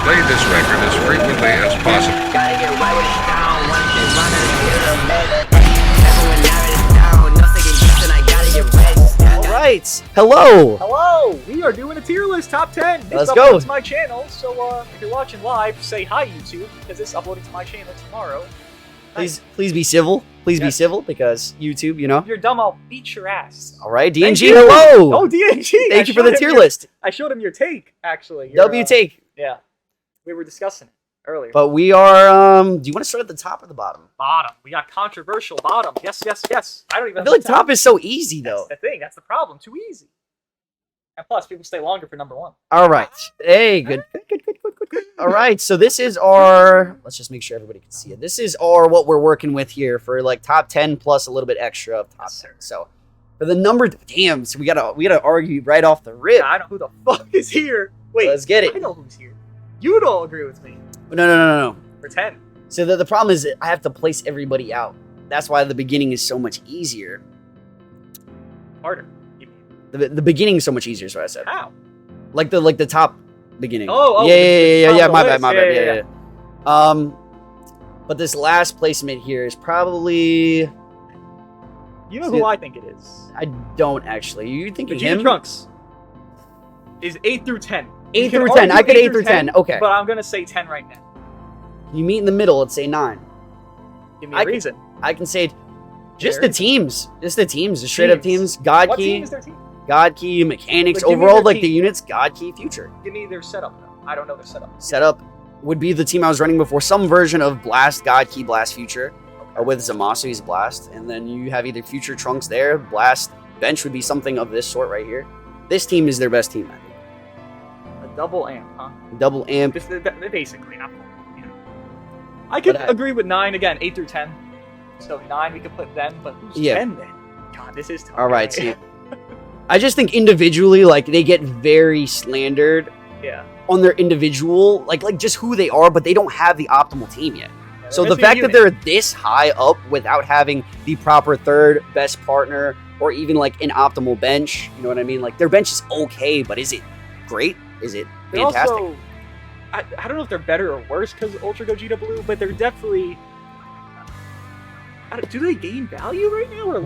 play this record as frequently as possible. Gotta get right with it down. One shit running, get a med. Everyone now is down. No second guessing, I gotta get ready. All right. Hello. Hello! We are doing a tier list top 10. This Let's is go. uploaded to my channel, so if you're watching live, say hi YouTube, because this is uploading to my channel tomorrow. Please be civil. Please be Yes. civil, because YouTube, you know. If you're dumb, I'll beat your ass. All right, Thank DNG, you. hello. Oh, DNG! Thank you for the tier list. I showed him your take, actually. Your, W take. Yeah. We were discussing it earlier. But we are. Do you want to start at the top or the bottom? Bottom. We got controversial bottom. Yes, yes, yes. I don't even I feel like top is so easy though. That's the thing. That's the problem. Too easy. And plus, people stay longer for number one. All right. Hey, good. All right. So this is our. Let's just make sure everybody can see it. This is our what we're working with here for like top 10 plus a little bit extra of top 10. So for the number, damn. So we gotta argue right off the rip. I know who the fuck is here. Wait, Let's get it. I know who's here. You don't agree with me. No. For 10. So the problem is that I have to place everybody out. That's why the beginning is so much easier. Harder. The beginning is so much easier, is what I said. How? Like the top beginning. Oh, yeah. the My list. bad. Yeah. But this last placement here is probably. You know who I think it is. I don't actually. You thinking Vegeta him? Trunks is 8 through 10. 8 You can through 10. I argue could 8 through 10. Okay. But I'm gonna say 10 right now. You meet in the middle. Let's say 9. Give me a reason. I can say just There. the teams. Just the teams. The straight up teams. God What Key. team is their team? God Key mechanics. But give me Overall, their like the team. units. God Key future. Give me their setup though. I don't know their setup. Setup would be the team I was running before. Some version of Blast, God Key, Blast Future. With Zamasu's Blast, and then you have either Future Trunks there, Blast bench would be something of this sort right here. This team is their best team, I think. A double amp, huh? Double amp. They're basically not. You know. I could agree with 9 again. 8 through 10. So 9 we could put them, but who's 10 then? God, this is tough. All right, see, I just think individually, like they get very slandered. Yeah. On their individual, like just who they are, but they don't have the optimal team yet. So the missing fact a that they're this high up without having the proper third best partner or even like an optimal bench, you know what I mean? Like their bench is okay, but is it great? Is it They're fantastic? also, I don't know if they're better or worse because Ultra Gogeta Blue, but they're definitely. Do they gain value right now? Or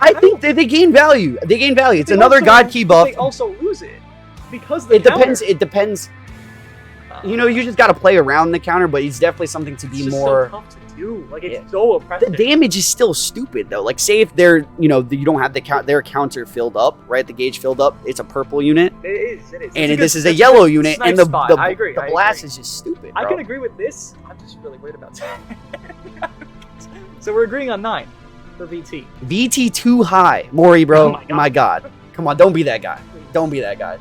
I think they gain value. They gain value. It's another God Key buff. They also lose it because It depends. You know, you just got to play around the counter, but it's definitely something to be more. So tough to do. Like it's so The oppressive. damage is still stupid though. Like, say if they're, you know, you don't have their counter filled up, right? The gauge filled up. It's a purple unit, It is. and this is a yellow unit, and the I agree. the blast is just stupid. I bro. can agree with this. I'm just really worried about 10. So we're agreeing on 9 for VT. VT too high, Maury, bro. Oh my God, come on, don't be that guy. Don't be that guy.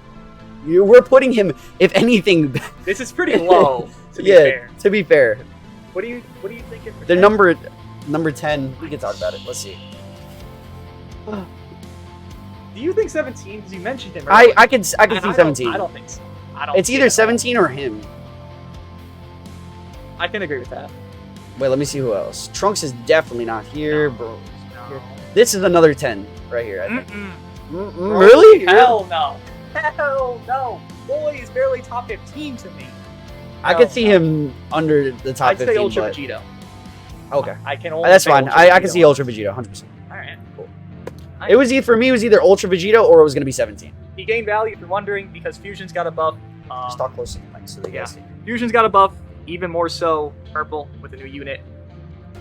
We're putting him, if anything. This is pretty low. To be yeah, fair. to be fair. What do you thinking? For The 10? number 10. We can talk about it. Let's see. Do you think 17? Because you mentioned him. Earlier. I can see 17. I don't think so. I don't. It's either 17 or him. I can agree with that. Wait, let me see who else. Trunks is definitely not here, bro. No. This is another 10 right here, I think. Bro, Really? Hell no. Hell no. Boy is barely top 15 to me. I could see him under the top I'd 15. say Ultra but... Vegeta. Okay. I can only That's say fine. Ultra I can Vegeta. see Ultra Vegeta 100%. Alright, cool. It was for me, it was either Ultra Vegeta or it was going to be 17. He gained value if you're wondering because Fusion's got a buff. Just talk close to the mic so they guys see. Fusion's got a buff, even more so purple with a new unit.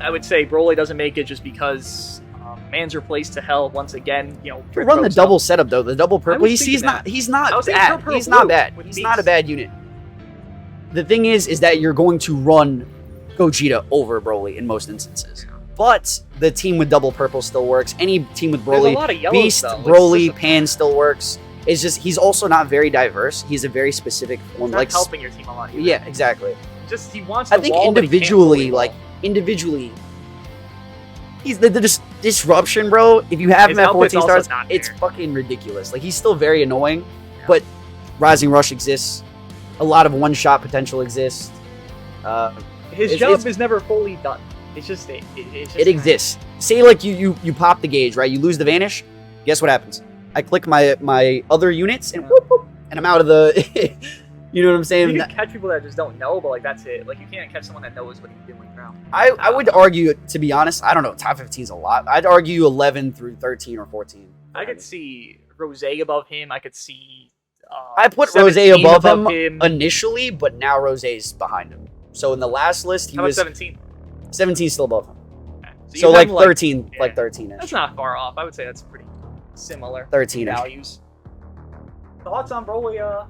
I would say Broly doesn't make it just because man's replaced to hell once again. You know, Run the double setup though. The double purple. He's not bad. He's not bad. He's not a bad unit. The thing is that you're going to run Gogeta over Broly in most instances. But the team with double purple still works. Any team with There's a Broly, lot of yellows, Beast, though. It's Broly, just Pan still works. It's just he's also not very diverse. He's a very specific form. not helping your team a lot. Either. Yeah, exactly. Just he wants. I the think wall, but he can't individually, fully wall. individually, he's the disruption, bro. If you have His him at output's 14 also stars, not it's there. fucking ridiculous. Like he's still very annoying, but Rising Rush exists. A lot of one-shot potential exists. His job is never fully done. It's just it exists. Say like you pop the gauge, right? You lose the vanish. Guess what happens? I click my other units and whoop, whoop, and I'm out of the You know what I'm saying? You can catch people that just don't know, but like that's it. Like you can't catch someone that knows what he's doing now. I would argue, to be honest, I don't know. Top 15 is a lot. I'd argue 11 through 13 or 14. I could see Rose above him. I could see. I put Rose 17 above him initially, but now Rose's behind him. So in the last list, he How about was 17. 17 still above him. Okay. So you like have 13, yeah. like 13ish. That's not far off. I would say that's pretty similar. 13 values. Thoughts on Broly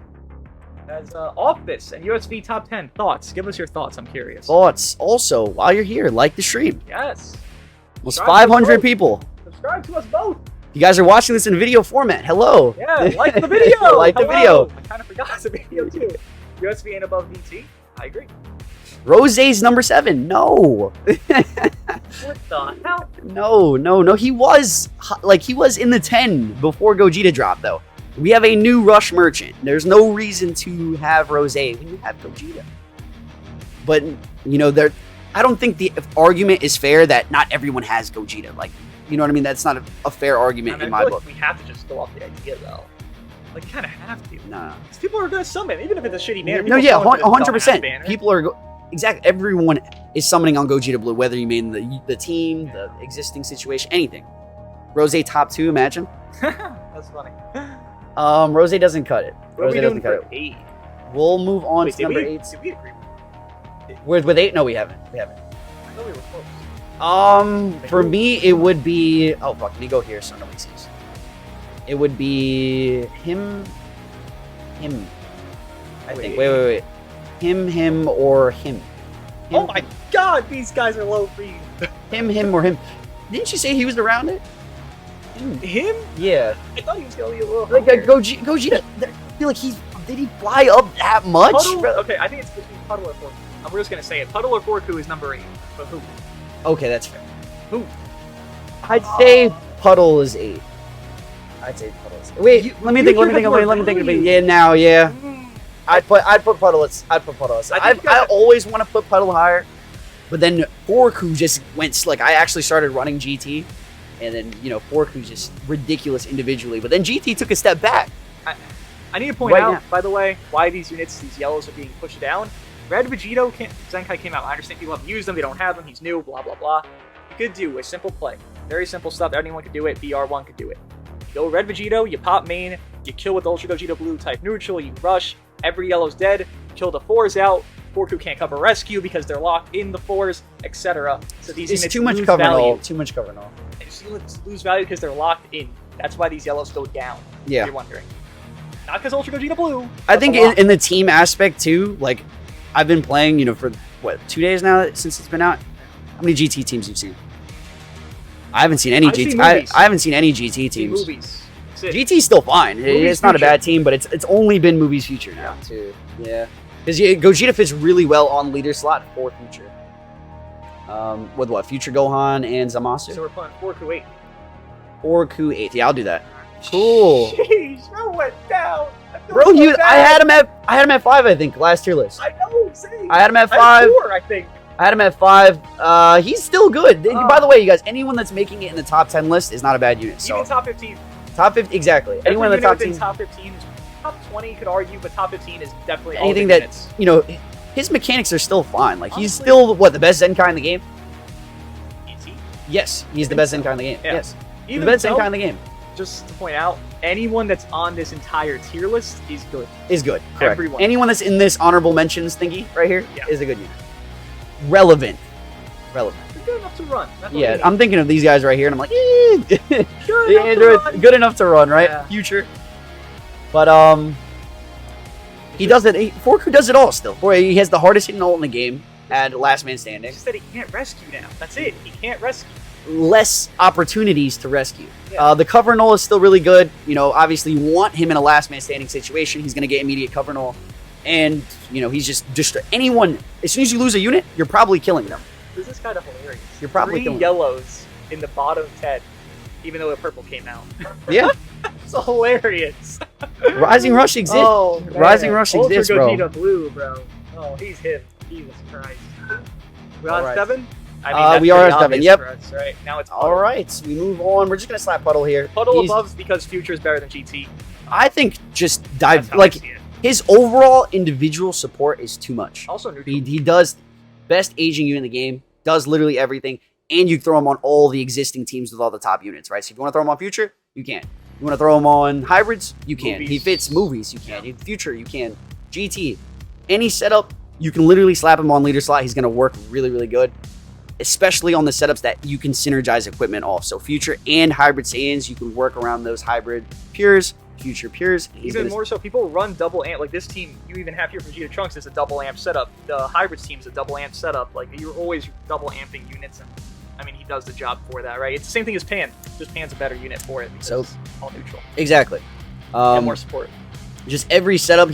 as Office and USV top 10? Thoughts? Give us your thoughts. I'm curious. Thoughts. Also, while you're here, like the stream. Yes. Almost Subscribe to us 500 both. people. Subscribe to us both. You guys are watching this in video format. Hello. Yeah, like the video. Like the Hello. video. I kind of forgot it's a video too. USV ain't above VT. I agree. Rose's number 7. No. What the hell? No. He was in the 10 before Gogeta dropped though. We have a new Rush Merchant. There's no reason to have Rose when you have Gogeta. But you know, I don't think the argument is fair that not everyone has Gogeta. Like, you know what I mean? That's not a fair argument in my book. We have to just go off the idea though. Like, you kind of have to. Nah. Because people are going to summon, even if it's a shitty banner. No, people yeah, summon for the 100%. banner. People are exactly. Everyone is summoning on Gogeta Blue, whether you mean the team, the existing situation, anything. Rose top 2, imagine. That's funny. Rose doesn't cut it. What are Rose we doesn't doing cut for it. 8? We'll move on Wait, to number 8. Did we agree? With 8? No, we haven't. I thought we were close. For me, it would be. Oh fuck! Let me go here so nobody sees. It would be him. I think. Wait. Him, or him. Oh my god, these guys are low for you. Him, or him. Didn't you say he was around it? Him? Yeah. I thought he was going to be a little Like Gogeta. I feel like did he fly up that much? Puddle, okay, I think it's between Puddle or Forku. We're just going to say it. Puddle or Forku is number 8. But who? Okay, that's fair. Who? I'd say Puddle is 8. I'd say Puddle is 8. Wait, let me think. Yeah, now, yeah. I'd put Puddle. I'd put Puddle. I always want to put Puddle higher, but then Forku just went like I actually started running GT, and then Forku's just ridiculous individually, but then GT took a step back. I need to point out, by the way, why these units, these yellows, are being pushed down. Red Vegito Zenkai came out. I understand people haven't used them. They don't have them. He's new. Blah blah blah. You could do a simple play, very simple stuff. Anyone could do it. BR1 could do it. You go Red Vegito. You pop main. You kill with Ultra Gogeta Blue type neutral. You rush. Every yellow's dead. Kill the 4s out. Forku can't cover rescue because they're locked in the 4s, etc. So these units too much lose cover and value. all. Too much cover and all. And these units lose value because they're locked in. That's why these yellows go down. Yeah. If you're wondering. Not because Ultra Gogeta Blue. I think in the team aspect too. Like, I've been playing, for what 2 days now since it's been out. How many GT teams you've seen? I haven't seen any GT. I haven't seen any GT teams. Movies. GT's still fine. It's not a bad team, but it's only been Movies Future now too. Yeah, because Gogeta fits really well on leader slot for Future. With what Future Gohan and Zamasu. So we're playing Forku 8. Forku 8. Yeah, I'll do that. Cool. Jeez, bro went down. Bro, I had him at 5. I think last tier list. I know. Same. I had him at 5. I had 4, I think. I had him at 5. He's still good. By the way, you guys, anyone that's making it in the top 10 list is not a bad unit. So even top 15. Top 50, exactly. Anyone in the top 10. Top 15, top 20 you could argue, but top 15 is definitely anything all that units. His mechanics are still fine. Like, he's Honestly, still the best Zenkai in the game. Is he? Yes, he's the best Zenkai in the game. Yeah. Yes, he's Even the best so, Zenkai in the game. Just to point out, anyone that's on this entire tier list is good. Is good. Correct. Everyone. Anyone that's in this honorable mentions thingy right here is a good unit. Relevant. They're good enough to run. That's what Yeah, we need. I'm thinking of these guys right here, and I'm like, Good good enough to run, right? Yeah. Future. But he does it. Forku does it all still. Boy, he has the hardest hitting ult in the game at last man standing. It's just that he can't rescue now. That's it. He can't rescue. Less opportunities to rescue. Yeah. The cover null is still really good. Obviously you want him in a last man standing situation. He's going to get immediate cover null. And, he's just anyone. As soon as you lose a unit, you're probably killing them. This is kind of hilarious. You're probably 3 killing yellows in the bottom 10, even though the purple came out. Yeah. It's hilarious. Rising Rush exists. Oh, man. Rising Rush Ultra exists, bro. Gogeta Blue, bro. Oh, he's him. Jesus Christ. We're on Alright. 7? We are at 7, yep. For us, right? Now it's All right, we move on. We're just going to slap Puddle here. Puddle above because Future is better than GT. I think just That's dive, how I like, see it. His overall individual support is too much. Also neutral. He does best aging unit in the game, does literally everything, and you throw him on all the existing teams with all the top units, right? So if you want to throw him on Future, you can. You want to throw him on Hybrids, you can. Movies. He fits movies, you can. Future, you can. GT, any setup, you can literally slap him on leader slot. He's going to work really, really good, especially on the setups that you can synergize equipment off. So Future and Hybrid Saiyans, you can work around those Hybrid Pures, Future Pures. Even more so, people run double amp. Like this team, you even have here Vegeta Trunks is a double amp setup. The Hybrids team is a double amp setup. Like you're always double amping units, and I mean he does the job for that, right? It's the same thing as Pan. Just Pan's a better unit for it because So it's all neutral. exactly. And more support. Just every setup,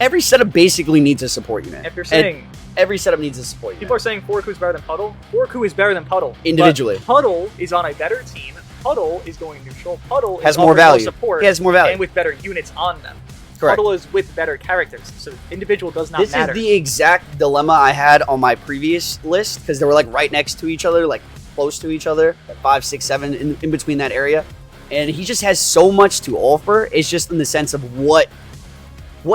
every setup basically needs a support unit. If you're saying every setup needs a support unit. people are saying Forku is better than Puddle, Forku is better than Puddle Individually. But Puddle is on a better team. Puddle is going neutral. Puddle has is more offering value. support. He has more value. And with better units on them. Correct. Puddle is with better characters, so individual does not This matter. is the exact dilemma I had on my previous list because they were like right next to each other, like close to each other, like 5, 6, 7 in between that area. And he just has so much to offer. It's just in the sense of what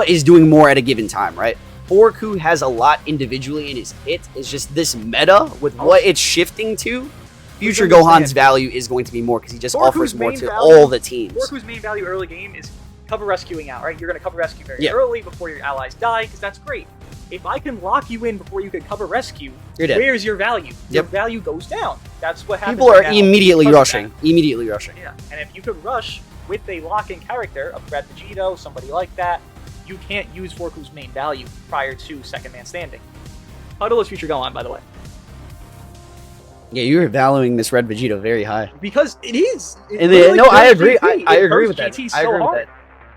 is doing more at a given time, right? Forku has a lot individually in his hit. It's just this meta with what it's shifting to. Future Gohan's value is going to be more because he just offers more to all the teams. Forku's main value early game is cover rescuing out, right? You're going to cover rescue very Yeah. early before your allies die, because that's great. If I can lock you in before you can cover rescue, You're dead. where's your value? Your Yep. value goes down. That's what happens. People are right now immediately because of rushing. that. Immediately rushing. Yeah, and if you could rush with a lock-in character, a Red Vegito, somebody like that, you can't use Forku's main value prior to second man standing. Puddle is Future Gohan, by the way. Yeah, you're valuing this Red Vegeta very high. Because it is. It And literally no, I hurts agree. GT. I It agree hurts with that. GT I so agree with hard. that.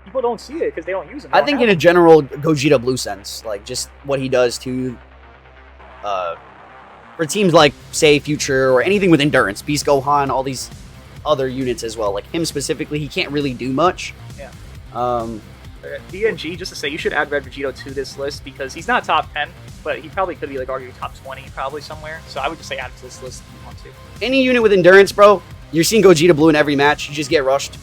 People don't see it because they don't use them. I think in a general Gogeta Blue sense, like just what he does to, for teams like say Future or anything with endurance, Beast Gohan, all these other units as well. Like him specifically, he can't really do much. Yeah. DNG, just to say, you should add Red Vegito to this list because he's not top 10, but he probably could be like arguably top 20 probably somewhere. So I would just say add him to this list if you want to. Any unit with endurance, bro, you're seeing Gogeta Blue in every match. You just get rushed,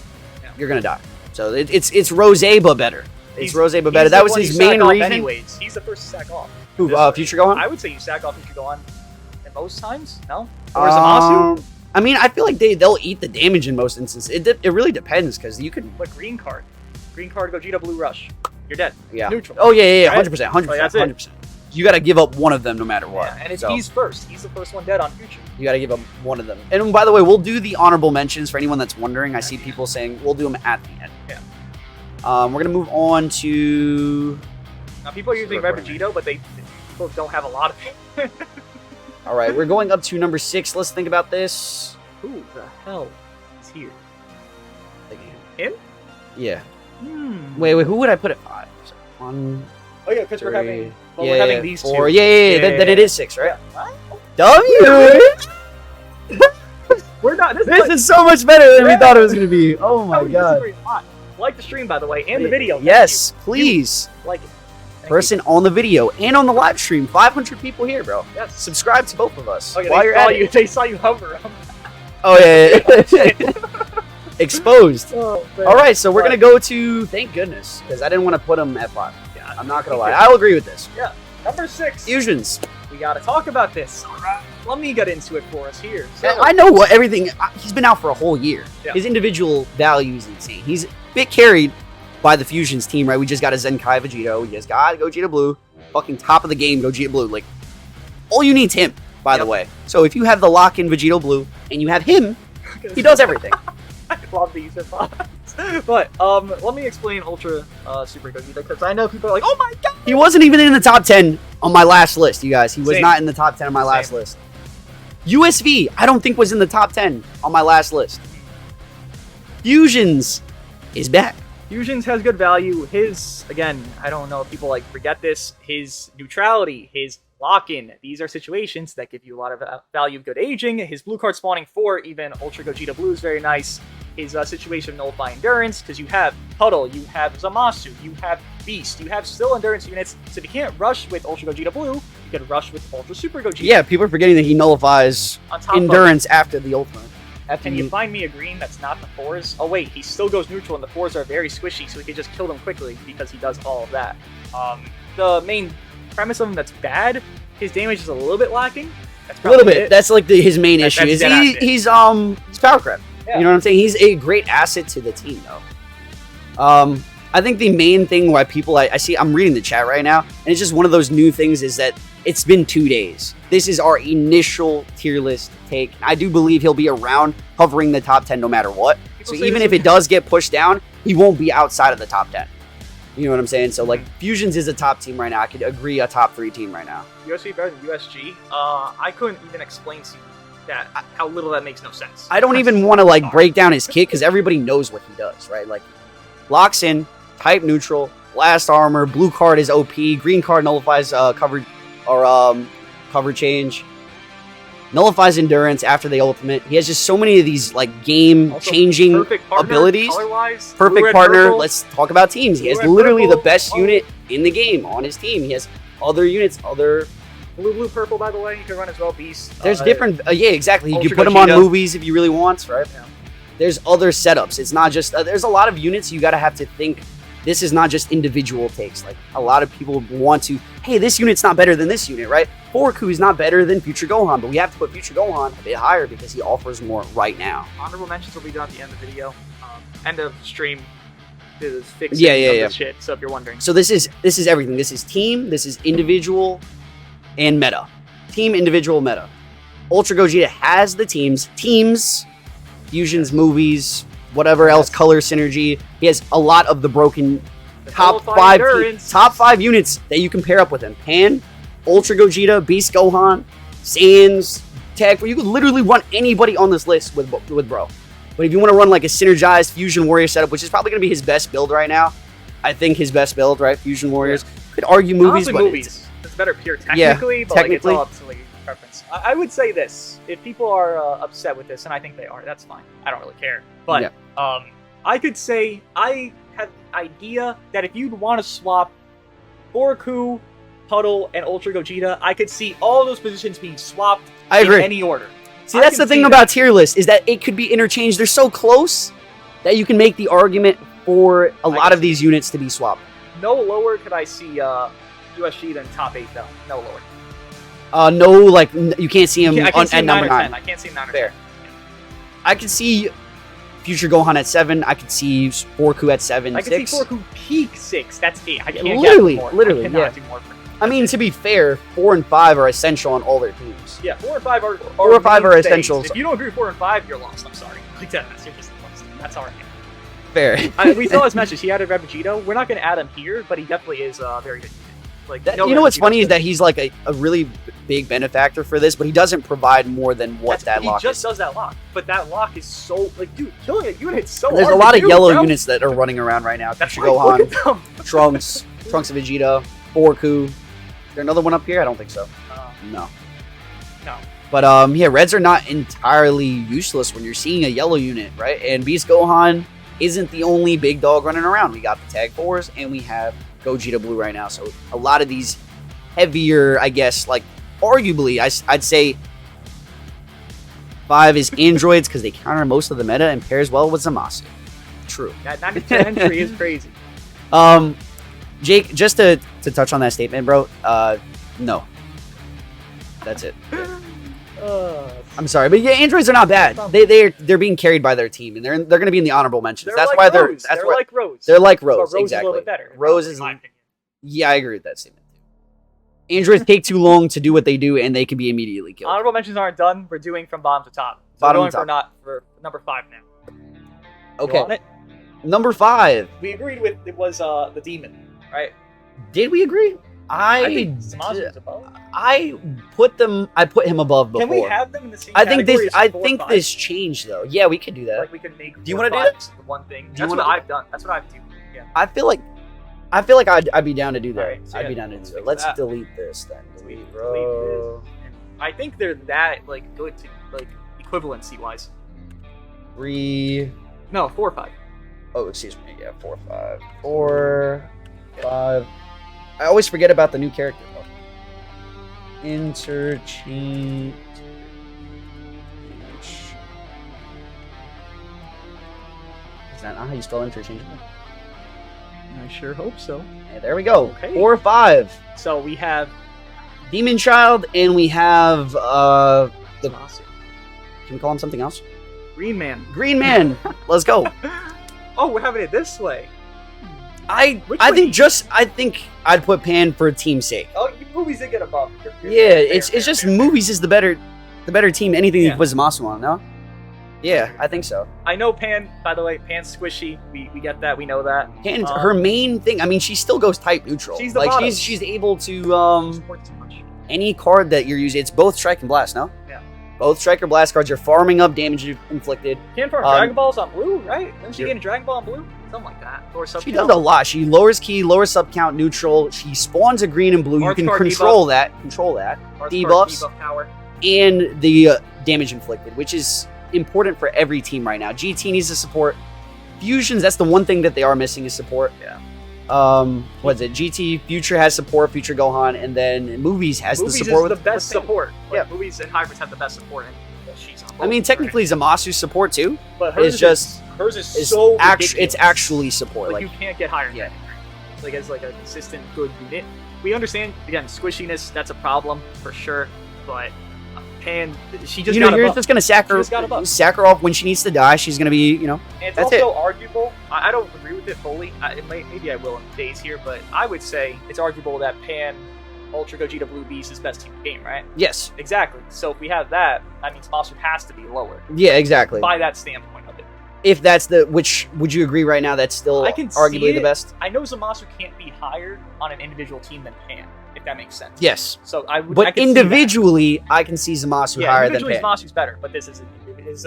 you're gonna die. So it's Rose but better. It's Rose but better. That was his main reason. Anyways, he's the first to sack off. Who? Future Gohan? I would say you sack off Future Gohan in most times. No. Or Zamasu? I mean, I feel like they'll eat the damage in most instances. It really depends because you could. But green card Gogeta Blue Rush. You're dead. Yeah. Neutral. Oh yeah, Right? 100%, 100%, Like, that's it. 100%. You got to give up one of them no matter what. Yeah, and if So, he's first. He's the first one dead on Future. you got to give up one of them. And by the way, we'll do the honorable mentions for anyone that's wondering. I see people saying we'll do them at the end. Yeah. We're gonna move on to. Now people are using Red Vegito, but people don't have a lot of it. All right, we're going up to number 6. Let's think about this. Who the hell is here? Him? Yeah. Hmm. Wait. Who would I put at 5? So, 1, Oh yeah, because we're having. 3. Well, Yeah, we're having these 4. two. Yeah. Then it is 6, right? Yeah. W. We're not. This is so much better than we thought it was gonna be. Oh my god. disagree a lot. Like the stream, by the way, and the video. Thank Yes, please. you. Like it. Thank Person on the video and on the live stream. 500 people here, bro. you. Yes. Subscribe to both of us Okay, while you're at it. They saw you hover. Oh yeah. Exposed. Oh, man. All right, so we're gonna go to thank goodness because I didn't want to put them at 5. Yeah, I'm not gonna lie. I'll agree with this. number 6. Fusions. We gotta talk about this. Let me get into it for us here. So, I know what everything. He's been out for a whole year. Yeah. His individual value is insane. He's a bit carried by the Fusions team, right? We just got a Zenkai Vegito. We just got Gogeta Blue. Fucking top of the game, Gogeta Blue. Like, all you need's him, by the way. So if you have the lock-in Vegito Blue and you have him, he does everything. I love these bots. But let me explain Ultra Super Gogeta because I know people are like, oh my god. He wasn't even in the top 10 on my last list, you guys. He was Same. not in the top 10 on my last list. USV, I don't think was in the top 10 on my last list. Fusions is back. Fusions has good value. His, again, I don't know if people like forget this, his neutrality, his lock-in, these are situations that give you a lot of value of good aging. His blue card spawning 4, even Ultra Gogeta Blue is very nice. His situation nullify endurance, because you have Puddle, you have Zamasu, you have Beast, you have still endurance units, so if you can't rush with Ultra Gogeta Blue, you can rush with Ultra Super Gogeta. Yeah, people are forgetting that he nullifies On top endurance after the ultimate. After Can you find me a green that's not the 4s? Oh wait, he still goes neutral and the 4s are very squishy, so we could just kill them quickly because he does all of that. The main premise of him that's bad, his damage is a little bit lacking. That's a little bit. it. That's like his main issue. Is he's power crap. Yeah. You know what I'm saying? He's a great asset to the team though. I think the main thing why people I see, I'm reading the chat right now, and it's just one of those new things is that it's been 2 days. This is our initial tier list take. I do believe he'll be around hovering the top 10 no matter what. So even if it does get pushed down, he won't be outside of the top 10. You know what I'm saying? So like Fusions is a top team right now. I could agree a top 3 team right now. USG better than USG? I couldn't even explain to you that how little that makes no sense. I don't even want to like break down his kit because everybody knows what he does, right? Like locks in, type neutral, blast armor, blue card is OP, green card nullifies cover change, nullifies endurance after the ultimate. He has just so many of these like game changing abilities. Perfect partner. Purple. Let's talk about teams. He has literally the best unit in the game on his team. He has other units, blue purple, by the way. You can run as well. Beast. There's different. Yeah, exactly. You can put him on movies if you really want, right? Yeah. There's other setups. It's not just. There's a lot of units you gotta have to think. This is not just individual takes. Like a lot of people want to. Hey, this unit's not better than this unit, right? Borku is not better than Future Gohan, but we have to put Future Gohan a bit higher because he offers more right now. Honorable mentions will be done at the end of the video. End of stream is fixing this shit. So if you're wondering, so this is everything. This is team. This is individual, and meta. Team, individual, meta. Ultra Gogeta has the teams, fusions, movies, whatever else, color synergy. He has a lot of the broken top 5 units that you can pair up with him. Pan, Ultra Gogeta, Beast Gohan, Sans, Tech. You could literally run anybody on this list with bro. But if you want to run like a synergized Fusion Warrior setup, which is probably going to be his best build right now, I think his best build, right? Fusion Warriors. Could argue movies, honestly, but it's better pure technically, but technically, like, it's all up to like preference. I would say this: if people are upset with this, and I think they are, that's fine. I don't really care. But I could say I have the idea that if you'd want to swap Borku, Puddle, and Ultra Gogeta, I could see all those positions being swapped in any order. See, that's the thing about tier lists, is that it could be interchanged. They're so close that you can make the argument for a lot of these units to be swapped. No lower could I see USG than top 8 though. No lower. No, like you can't see him at number 9. I can't see 9 or 10. Fair. I could see Future Gohan at 7. I could see Borku at 7. I could see Borku peak 6. That's 8. I can't literally, get more. Literally, I cannot do more for him. I mean, to be fair, 4 and 5 are essential on all their teams. Yeah, 4 and 5 are 4 or 5 are essentials. If you don't agree with 4 and 5, you're lost. I'm sorry. Like that, you're just lost. That's all right. Fair. We saw his message. He added Vegito. We're not going to add him here, but he definitely is very good. Like that, you know what's funny is that he's like a really big benefactor for this, but he doesn't provide more than what that lock is. He just does that lock, but that lock is so like, dude, killing a unit is so hard. There's a lot of yellow units that are running around right now. That's Future Gohan, Trunks of Vegeta, Borku. Is there another one up here? I don't think so. No. But yeah, reds are not entirely useless when you're seeing a yellow unit, right? And Beast Gohan isn't the only big dog running around. We got the Tag 4s and we have Gogeta Blue right now. So a lot of these heavier, I guess, like arguably, I'd say 5 is androids because they counter most of the meta and pairs well with Zamasu. True. That 90% entry is crazy. Jake, just to touch on that statement, bro, no. That's it. I'm sorry, but yeah, androids are not bad. They're being carried by their team, and they're going to be in the honorable mentions. That's why they're like Rose. They're like Rose, Rose exactly. Is a little bit better. Rose is, yeah, I agree with that statement. Androids take too long to do what they do, and they can be immediately killed. Honorable mentions aren't done. We're doing from bottom to top. So bottom we're to top. For number 5 now. Okay. Number 5. We agreed with it was the demon, right? Did we agree? I think Zamasu was above. I put him above before. Can we have them in the same category? I think this changed though. Yeah, we could do that. Like we could make. Do you want to do it? The one thing. That's what I've done. That's what I've done. Yeah. I feel like I'd be down to do that. Right, so I'd be down to do that. Let's delete this then. Delete this. I think they're that like good to like equivalency wise. 3. No, 4 or 5. Oh, excuse me. Yeah, 4, 5. 4, 5. I always forget about the new character though. Interchange. Is that not how you spell interchangeable? I sure hope so. Yeah, there we go. Okay. 4 or 5. So we have Demon Child, and we have the. Zamasu. Can we call him something else? Green Man. Green Man. Let's go. Oh, we're having it this way. I Which think I'd put Pan for team's sake. Oh, movies did get a bump. Yeah, it's just movies is the better team. Anything Yeah. you put Zamasu on, no? Yeah, I think so. I know Pan, by the way, Pan's squishy. We get that. We know that. Pan's her main thing. I mean, she still goes type neutral. She's the like bottom. she's able to Support too much. any card that you're using. It's both strike and blast, no? Yeah. Both strike or blast cards. You're farming up damage inflicted. Can farm Dragon Balls on blue, right? Didn't she get a Dragon Ball on blue? Something like that. Or sub. She does a lot. She lowers key, lowers sub count, neutral. She spawns a green and blue. Arts You can card control that. Control that. Debuffs. Debuff power. And the damage inflicted, which is important for every team right now. GT needs to support. Fusions, that's the one thing that they are missing is support. Yeah. What's it? GT Future has support, Future Gohan, and then Movies has the support. Movies is the best support. Yeah. Movies and hybrids have the best support, and she's on both. I mean, technically Zamasu's support too. but hers it's just hers is so ridiculous. it's actually support. Like, Like you can't get higher than that. Like as like a consistent good unit. We understand again squishiness. That's a problem for sure. But Pan, she just got a you're buff. just gonna sack She just got a buff. her off when she needs to die. She's gonna be, And it's that's also arguable. I don't agree with it fully. Maybe I will in days here, but I would say it's arguable that Pan, Ultra Gogeta Blue Beast is best team in the game, right? Yes. Exactly. So if we have that, that means Masu has to be lower Yeah, exactly. by that standpoint of it. If that's would you agree right now that's still I can see arguably the it. best? I know Zamasu can't be higher on an individual team than Pan, if that makes sense. Yes. So I But could see that. individually, I can see Zamasu higher than individually Pan. Zamasu's better, but this is a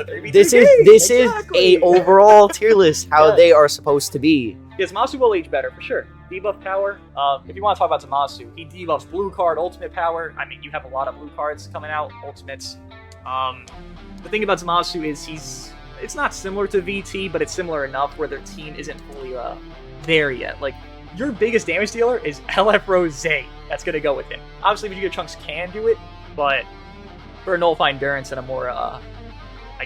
3v3 This game. is Exactly. a overall tier list how Yes. they are supposed to be. Yeah, Zamasu will age better for sure. Debuff power. If you want to talk about Zamasu, he debuffs blue card, ultimate power. I mean, you have a lot of blue cards coming out, ultimates. The thing about Zamasu is it's not similar to VT, but it's similar enough where their team isn't fully there yet. Like your biggest damage dealer is LF Rose. That's gonna go with him. Obviously, Vegeta Trunks can do it, but for a nullify endurance and a more, I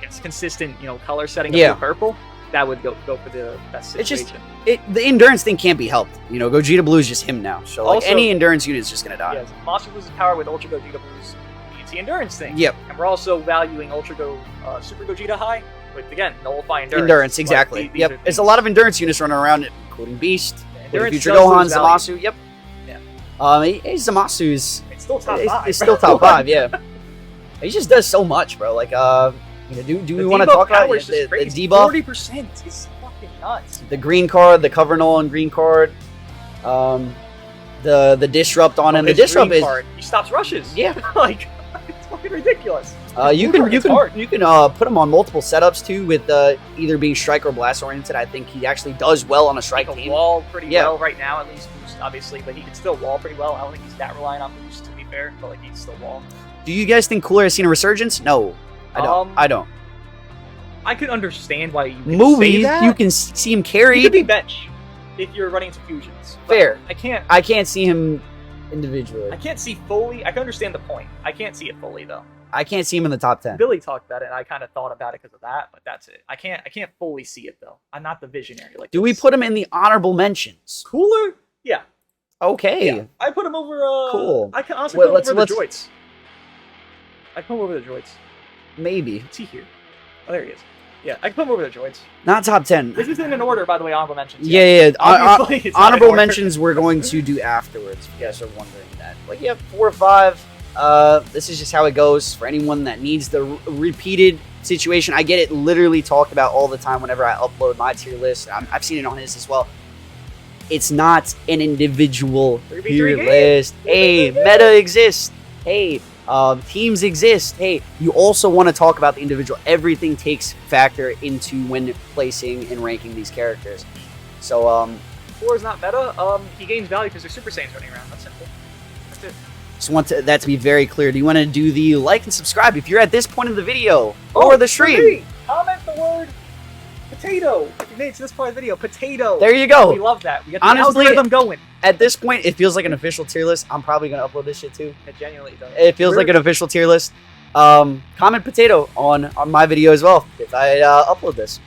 guess, consistent, color setting of Yeah. blue purple, that would go for the best It's situation. just the endurance thing can't be helped. Gogeta Blue is just him now. So like Also- any endurance unit is just gonna die. Yes, Monster loses power with Ultra Gogeta Blue's VT endurance thing. Yep. And we're also valuing Super Gogeta High with, again, nullify endurance. Endurance, Like, exactly. these Yep. are It's a things- lot of endurance units running around, including Beast, Endurance Future does Gohan, lose value. Zamasu. Yep. Yeah. Zamasu is It's still top it's, 5. it's still top 5. Yeah. He just does so much, bro. Like, do we want to talk about the debuff? 40% is fucking nuts. The green card, the cover null and green card, the disrupt on him. The His disrupt green is card, he stops rushes. yeah. Like, it's fucking ridiculous. You Blue card is hard. can put him on multiple setups too with either being strike or blast oriented. I think he actually does well on a strike He can team. wall pretty Yeah. well right now, at least boost, obviously, but he can still wall pretty well. I don't think he's that reliant on boost, to be fair, but like he can still wall. Do you guys think Cooler has seen a resurgence? No, I don't. I don't. I could understand why you could say Movies, that. you can see him He carried. could be bench if you're running into fusions. But Fair. I I can't see him individually. I can't see fully. I can understand the point. I can't see it fully though. I can't see him in the top 10. Billy talked about it, and I kind of thought about it because of that, but that's it. I can't fully see it though. I'm not the visionary. Like, Do we put him in the honorable mentions? Cooler? Yeah. Okay. Yeah. I put him over. Cool. I can honestly Well, put him over let's- the droids. I put him over the droids. Maybe. Is he here? Oh, there he is. Yeah, I can put him over the droids. Not top 10. This isn't in order, by the way. Honorable mentions. Yeah. Obviously, it's not in Honorable order. mentions we're going to do afterwards, if you guys are wondering that. Like, yeah, 4 or 5. This is just how it goes for anyone that needs the repeated situation. I get it literally talked about all the time whenever I upload my tier list. I've seen it on his as well. It's not an individual 3v3 tier game. list. Hey, meta exists. Hey, teams exist. Hey, you also want to talk about the individual. Everything takes factor into when placing and ranking these characters. So, 4 is not meta. He gains value because there's Super Saiyans running around. That's simple. That's it. just want that to be very clear. Do you want to do the like and subscribe if you're at this point of the video or the stream? For me, comment the word potato. If you made it to this part of the video, potato. There you go. We love that. We got the Honestly, algorithm going. At this point, it feels like an official tier list. I'm probably going to upload this shit too. It genuinely does. It feels like an official tier list. Comment potato on my video as well if I upload this.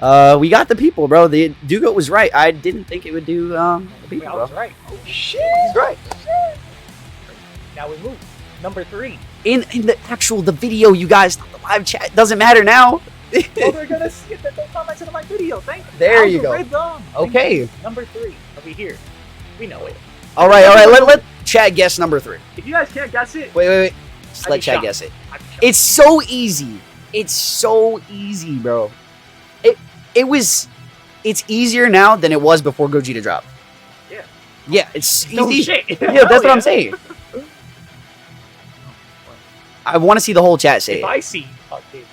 We got the people, bro. The Dugo was right. I didn't think it would do the people, I bro. was right. Oh shit! He's right. Now we move. Number 3. In the video, you guys, not the live chat, doesn't matter now. Oh, they're gonna see it. They commented on my video. Thank you. There you go. Algorithm. Okay. Number 3. Are we here? We know it. All right. Let chat guess number 3. If you guys can't guess it, Wait. Just I'd let be chat shocked. guess it. I'd be shocked. It's so easy. It's so easy, bro. It's easier now than it was before Gogeta dropped. Yeah. Yeah, it's easy. No shit. Yeah, that's what I'm saying. I want to see the whole chat say If it. I see, oh, dude.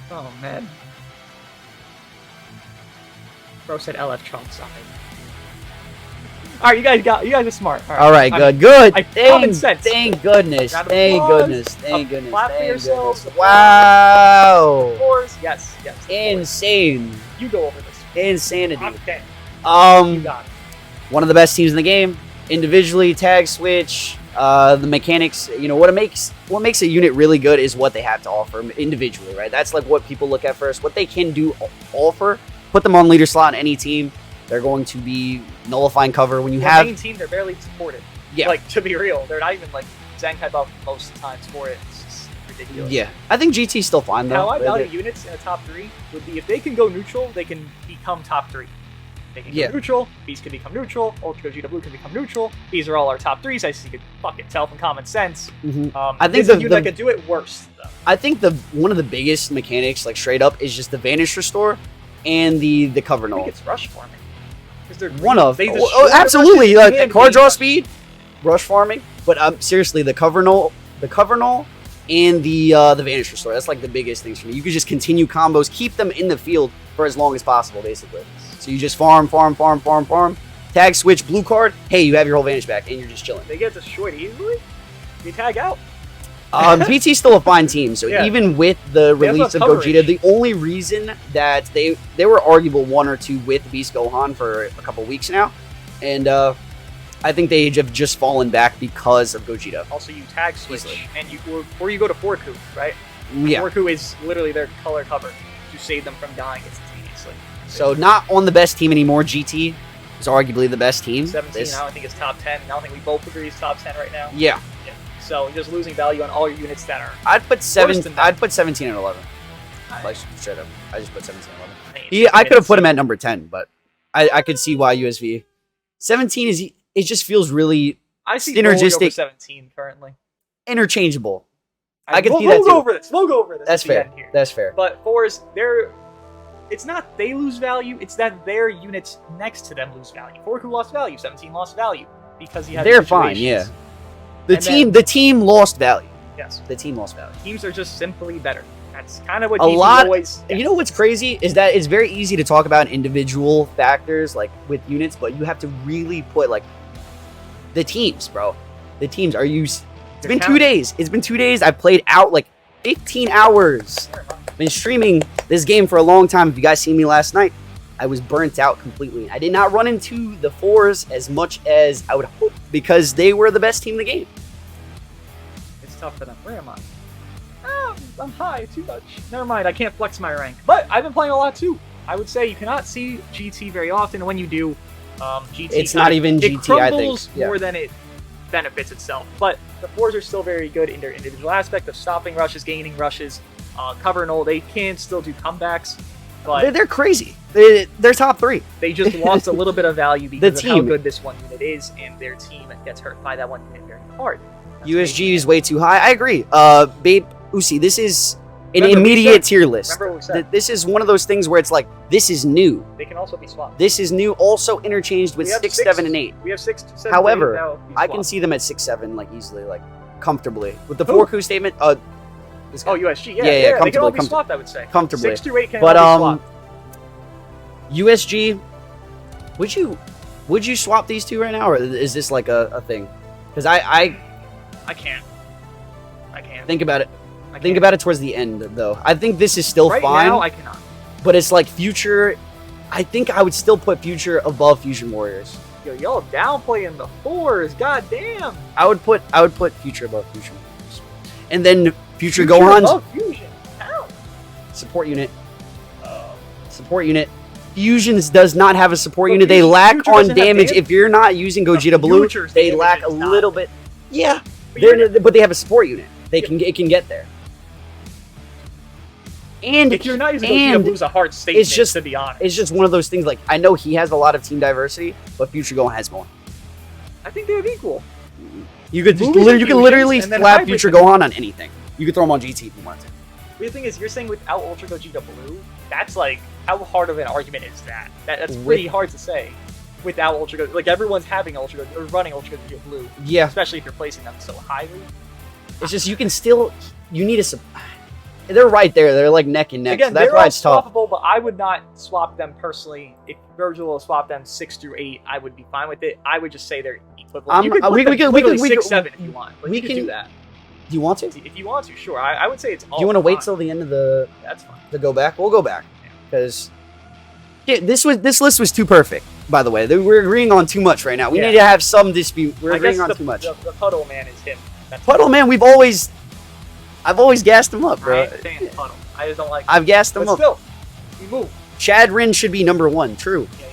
Oh man. Bro said LF Trunks on it. All right, you guys are smart. All right, I'm- good. common sense. Thank goodness. Round of Thank applause. goodness. Thank goodness. Clap for Thank yourselves. goodness. Wow. Of course, yes. Of course. Insane. You go over this. Insanity. Okay. You got it. One of the best teams in the game. Individually, tag switch, the mechanics. You know what makes a unit really good is what they have to offer individually, right? That's like what people look at first. What they can do offer. Put them on leader slot in any team. They're going to be nullifying cover when you The have. main team, they're barely supported. Yeah. Like, to be real, they're not even like Zenkai buff most of the times for it. It's just ridiculous. Yeah, I think GT's still fine though. How I value They're- units in the top 3 would be if they can go neutral, they can become top 3. They can Yeah. go neutral, Beast can become neutral, Ultra Gogeta Blue can become neutral. These are all our top 3s. I see you could fucking tell from common sense. Mhm. I think the unit that could do it worse, though. I think one of the biggest mechanics, like straight up, is just the Vanish Restore and the cover I think null. it's rush farming. Because they're One of they oh, destroy the absolutely rushes like and card draw rush. speed, rush farming. But seriously, the cover null, and the Vanish Restore. That's like the biggest things for me. You could just continue combos, keep them in the field for as long as possible, basically. So you just farm. Tag switch, blue card. Hey, you have your whole Vanish back, and you're just chilling. They get destroyed easily. They tag out. PT's still a fine team, so Yeah. even with the They have release of enough coverage. Gogeta, the only reason that they were arguable 1 or 2 with Beast Gohan for a couple weeks now, and I think they have just fallen back because of Gogeta. Also, you tag switch, Easily. and or you go to Forku, right? Yeah, Forku is literally their color cover to save them from dying instantaneously. so not on the best team anymore. GT is arguably the best team. 17, I don't think it's top 10. I don't think we both agree it's top 10 right now. Yeah, Yeah. So you're just losing value on all your units that are. I'd put than that. I'd put 17 and 11. I- Like straight up, I just put 17 and 11. mean, Yeah, I could have it's- put him at number 10, but I could see why USV. 17 is it just feels really I see synergistic- over 17 currently. interchangeable. I can we'll, see that we'll too. go over this. We'll go over this. That's at the fair. end here. That's fair. But fours, it's not they lose value, it's that their units next to them lose value. Forku lost value, 17 lost value because he had They're fine, yeah. situations. The team lost value. Yes. The team lost value. Teams are just simply better. That's kind of what A GT lot- always. You know what's crazy is that it's very easy to talk about individual factors like with units, but you have to really put like the teams, bro. The teams are you. It's been 2 days. It's been 2 days. I've played out like 15 hours. Been streaming this game for a long time. If you guys seen me last night, I was burnt out completely. I did not run into the 4s as much as I would hope because they were the best team in the game. It's tough for them. Where am I? Oh, I'm high too much. Never mind. I can't flex my rank. But I've been playing a lot too. I would say you cannot see GT very often. And when you do, GT. It's not even it GT, I think. crumbles Yeah. more than it benefits itself. But the 4s are still very good in their individual aspect of stopping rushes, gaining rushes, cover null. They can still do comebacks, but They're crazy. They're top 3. they just lost a little bit of value because of how team. good this one unit is, and their team gets hurt by that one unit very hard. That's USG is way too high. I agree. Babe Usi, this is an Remember we immediate said- tier list. Remember what we said? This is one of those things where it's like, this is new. They can also be swapped. This is new, also interchanged with We have 6, six- 7, and 8. We have 6, 7, However, 8 now be I can swapped. see them at 6, 7, like easily, like comfortably. With the Who? 4Ku statement, this guy. Oh, USG, yeah, Yeah, they can all comfortably, be swapped. I would say comfortably. 6 to 8 can But all be swapped. USG, would you swap these two right now, or is this like a thing? Because I I can't. think about it. I can't. Think about it towards the end, though. I think this is still right fine. now. I cannot. But it's like Future. I think I would still put Future above Fusion Warriors. Yo, y'all downplaying the 4s. God damn. I would put Future above Fusion Warriors. And then Future Gohan's above Fusion. How? support unit. Support unit. Fusions does not have a support But unit. They lack Future on doesn't have damage. damage? If you're not using Gogeta Blue, Future's they damage lack a is not. little bit. Yeah, But but they have a support unit. It can get there. And if you're not using Gogeta Blue's a hard statement, to be honest. It's just one of those things. Like, I know he has a lot of team diversity, but Future Gohan has more. I think they have equal. You could Movies and you can fusions, literally and then slap hybrids Future and- Gohan on anything. You could throw him on GT if you wanted to. The thing is, you're saying without Ultra Gogeta Blue, that's like, how hard of an argument is that? That's pretty hard to say. Without Ultra Gogeta, like everyone's having Ultra Gogeta, or running Ultra Gogeta Blue. Yeah. Especially if you're placing them so highly. It's just, you can still, you need a, they're right there. They're like neck and neck. Again, So that's they're why all it's tough. swappable, but I would not swap them personally. If Vergil will swap them 6 through 8, I would be fine with it. I would just say they're equivalent. You could put them literally 6, 7 if you want. Like, you can do that. Do you want to? If you want to, sure. I would say it's all Do you want to wait fine. till the end of the That's fine. to go back? We'll go back because this list was too perfect. By the way, we're agreeing on too much right now. We need to have some dispute. We're I agreeing guess on too much. The Puddle Man is him. That's Puddle Man, I've always gassed him up, bro. I stand Puddle. I just don't like. I've gassed him But up. still, we move. Chad Rin should be number 1. True, Yeah.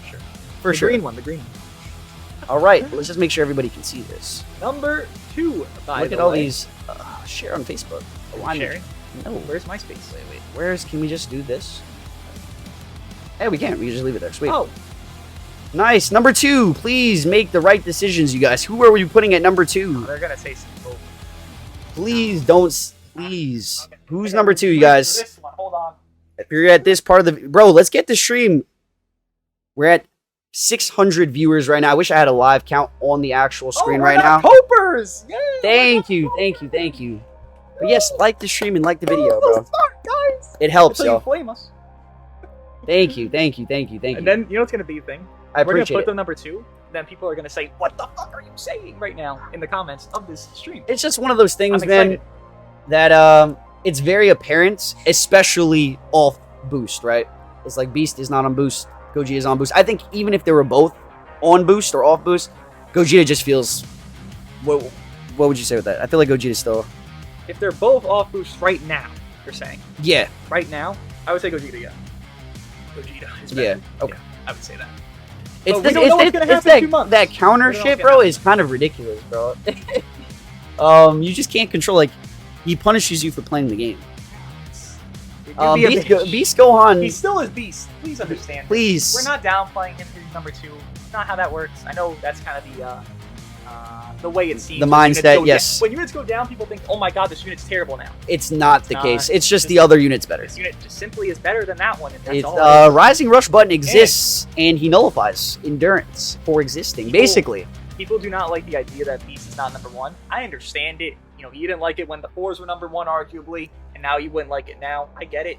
Sure. for The sure. green one. The green one. All right, let's just make sure everybody can see this. Number 2. By Look the at all way. these. Share on Facebook. Align me. Sharing. No. Where's my space? Wait. Can we just do this? Hey, we can. We can just leave it there. Sweet. Oh, Nice. Number 2. Please make the right decisions, you guys. Who are we putting at number 2? they're gonna say something. Please don't. Please. Okay. Who's Okay, number we're 2, you waiting for guys? This one. Hold on. If you're at this part of the... Bro, let's get the stream. We're at 600 viewers right now. I wish I had a live count on the actual screen right now. Copers! Yay, Thank you. But yes, like the stream and like the video, bro. Guys. It helps, Until you yo. flame us. Thank you. And then, you know what's gonna be the thing? I We're gonna appreciate put it. them number 2. Then people are gonna say, "What the fuck are you saying right now?" in the comments of this stream. It's just one of those things, I'm man, excited. that it's very apparent, especially off boost, right? It's like Beast is not on boost, Gogeta is on boost. I think even if they were both on boost or off boost, Gogeta just feels... What would you say with that? I feel like Gogeta still... If they're both off boost right now, you're saying Yeah. right now, I would say Gogeta. Yeah. Gogeta is better. Yeah. Okay. Yeah, I would say that. It's, But we don't know what's gonna happen in 2 months. that counter We don't know shit, what's bro, gonna is kind of ridiculous, bro. You just can't control, like, he punishes you for playing the game. Beast Gohan, He still is Beast. Please understand. please. We're not downplaying him for number 2. It's not how that works. I know that's kind of the way it seems. The when units mindset, go yes. When units go down, people think, "Oh my god, this unit's terrible now." It's not the not. case. It's just Just- the other unit's better. This unit just simply is better than that one, and that's It's all. it is. Rising Rush button exists, and he nullifies endurance for existing. People- Basically, People do not like the idea that Beast is not number 1. I understand it. You know, you didn't like it when the 4s were number 1, arguably, and now you wouldn't like it now. I get it.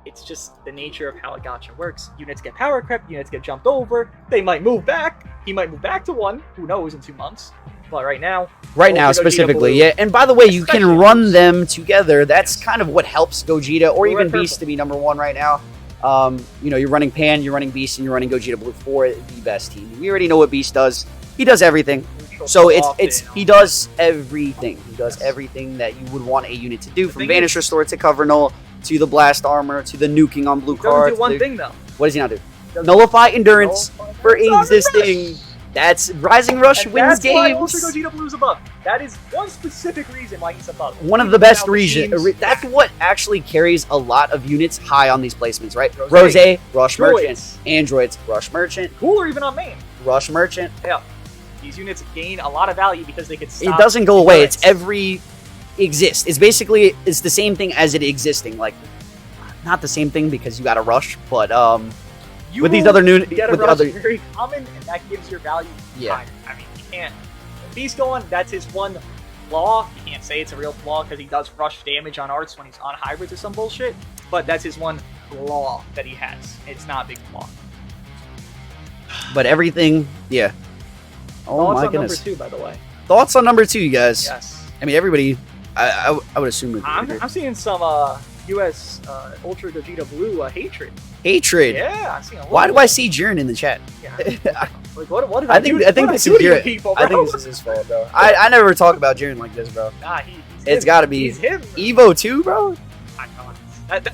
It's just the nature of how a gacha works. Units get power crept, units get jumped over, they might move back. He might move back to 1, who knows, in 2 months. But right now Gogeta specifically, Blue, yeah. And by the way, you Especially can run them together. That's Yes. kind of what helps Gogeta or Blue even and purple. Beast to be number 1 right now. You know, you're running Pan, you're running Beast, and you're running Gogeta Blue for the best team. We already know what Beast does. He does everything. neutral So so he does everything. He does everything that you would want a unit to do, The from thing Vanish is- Restore to Cover Null to the Blast Armor to the nuking on blue He doesn't cards. do one thing though. What does he not do? Nullify Endurance for existing. That's Rising Rush And wins that's why games. Ultra Gogeta Blue's above. That is one specific reason why he's above. One of Even the best without the regions. teams. That's what actually carries a lot of units high on these placements, right? Rose, Rose, Rush Droids. Merchant, Androids, Rush Merchant, Cooler even on main. Rush Merchant. Yeah. These units gain a lot of value because they can stop. It doesn't go away. It's endurance. exists. It's basically the same thing as it existing. Like, not the same thing because you got to rush, but You with these will other new get a with the rush other very common, and that gives your value Yeah. higher. I mean, you can't. If he's going, that's his one flaw. You can't say it's a real flaw because he does rush damage on arts when he's on hybrids or some bullshit. But that's his one flaw that he has. It's not a big flaw. but everything, yeah. Oh Thoughts my on goodness. number 2, by the way. Thoughts on number 2, you guys? Yes. I mean, everybody. I would assume would I'm agree. seeing some U.S. Ultra Gogeta Blue hatred. Hatred. Yeah, I'm seeing a lot. Why do I see Jiren in the chat? Yeah. Like, what did I think do? I think What this did is I do to you Jiren. people, I think bro? this is his fault, bro. I never talk about Jiren like this, bro. Nah, he's It's him. gotta be He's him. Evo 2, bro. I know.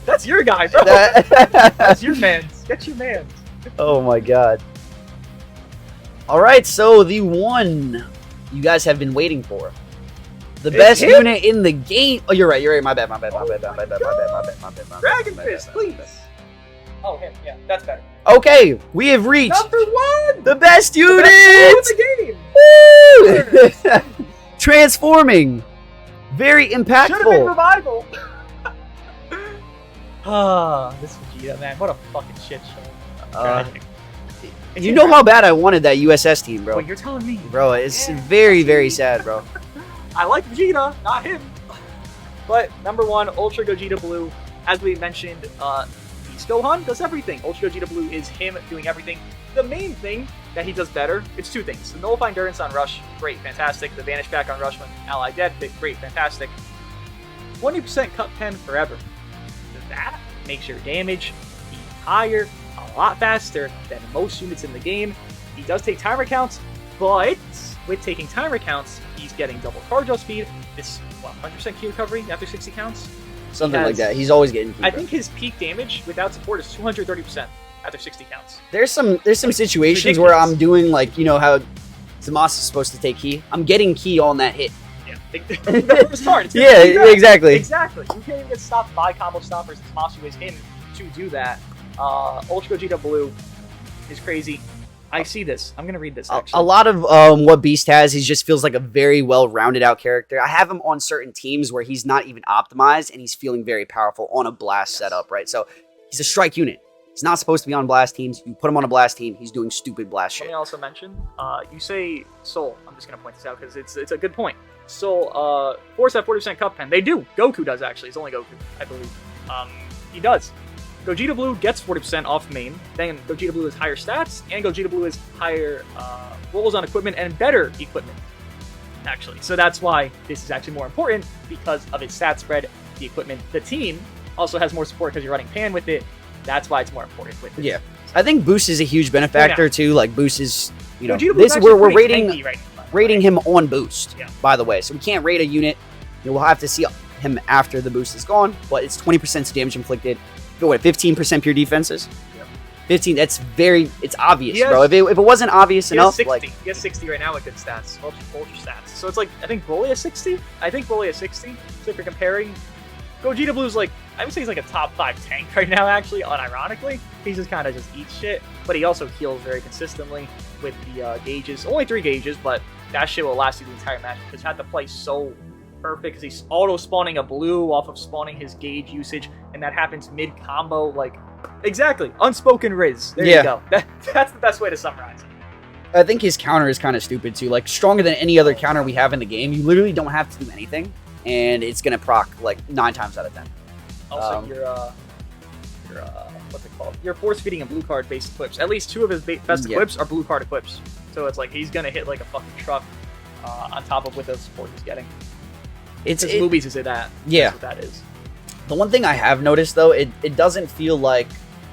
That's your guy, bro. That's your man's. Get your man's. Oh my god. All right, so the one you guys have been waiting for. The best unit in the game. Oh, you're right. My bad. Dragon Fist, please. Oh, him. Yeah, that's better. Okay, we have reached number 1. the best unit in the game. Woo! Transforming. Very Should have been impactful. revival. This Vegeta, man, what a fucking shit show. You know how bad I wanted that USS team, bro. Well, you're telling me. Bro, it's very, very sad, bro. I like Vegeta, not him. But number 1, Ultra Gogeta Blue. As we mentioned, Beast Gohan does everything. Ultra Gogeta Blue is him doing everything. The main thing that he does better, it's 2 things. The Nullify Endurance on Rush, great, fantastic. The Vanish Back on Rush when ally dead, great, fantastic. 20% cut pen forever. That makes your damage be higher, a lot faster than most units in the game. He does take timer counts, but with taking timer counts, he's getting double card draw speed. It's 100% key recovery after 60 counts. Something like that. He's always getting key. I think his peak damage without support is 230% after 60 counts. There's some situations where I'm doing like, you know how Zamasu is supposed to take key. I'm getting key on that hit. Yeah, exactly. Exactly. You can't even get stopped by combo stoppers. Zamasu is in to do that. Ultra Gogeta Blue is crazy. I see this. I'm gonna read this. Actually. A lot of what Beast has, he just feels like a very well-rounded out character. I have him on certain teams where he's not even optimized, and he's feeling very powerful on a blast setup, right? So he's a strike unit. He's not supposed to be on blast teams. You put him on a blast team, he's doing stupid blast shit. Let me also mention, you say Soul. I'm just gonna point this out because it's a good point. Soul, force that 40% cup pen. They do. Goku does actually. It's only Goku, I believe. He does. Gogeta Blue gets 40% off main, then Gogeta Blue has higher stats, and Gogeta Blue has higher rolls on equipment and better equipment, actually. So that's why this is actually more important, because of its stat spread, the equipment. The team also has more support because you're running Pan with it. That's why it's more important with it. Yeah. I think Boost is a huge benefactor, too. Like, Boost is, you know, this we're rating him on Boost, by the way. So we can't rate a unit. You know, we'll have to see him after the boost is gone, but it's 20% damage inflicted. What, 15% pure defenses? Yep. 15, it's obvious, bro. If it wasn't obvious enough, 60. like... He has 60 right now with good stats, ultra stats. So it's like, I think Broly has 60? I think Broly has 60. So if you're comparing, Gogeta Blue's like, I would say he's like a top 5 tank right now, actually, unironically. He just kind of just eats shit, but he also heals very consistently with the gauges. Only 3 gauges, but that shit will last you the entire match, because you have to play so perfect, because he's auto-spawning a blue off of spawning his gauge usage, and that happens mid-combo, like, exactly, unspoken Riz. There you go. That's the best way to summarize it. I think his counter is kind of stupid, too. Like, stronger than any other counter we have in the game. You literally don't have to do anything, and it's going to proc, like, 9 times out of 10. Also, what's it called? You're force-feeding a blue card-based equips. At least 2 of his best equips are blue card equips. So it's like, he's going to hit, like, a fucking truck on top of with the support he's getting. It's movies to say that. Yeah. That's what that is. The one thing I have noticed, though, it doesn't feel like,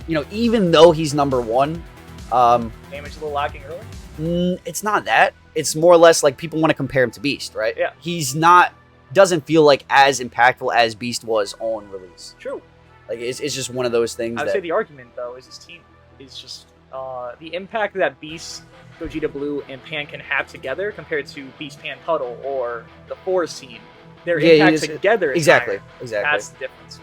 you know, even though he's number 1... damage a little lacking early? It's not that. It's more or less like people want to compare him to Beast, right? Yeah. He's not... Doesn't feel like as impactful as Beast was on release. True. Like, it's just one of those things I would say the argument, though, is his team is just... the impact that Beast, Gogeta Blue, and Pan can have together compared to Beast, Pan, Puddle, or the Force team. Their impact together is higher. Exactly. That's the difference.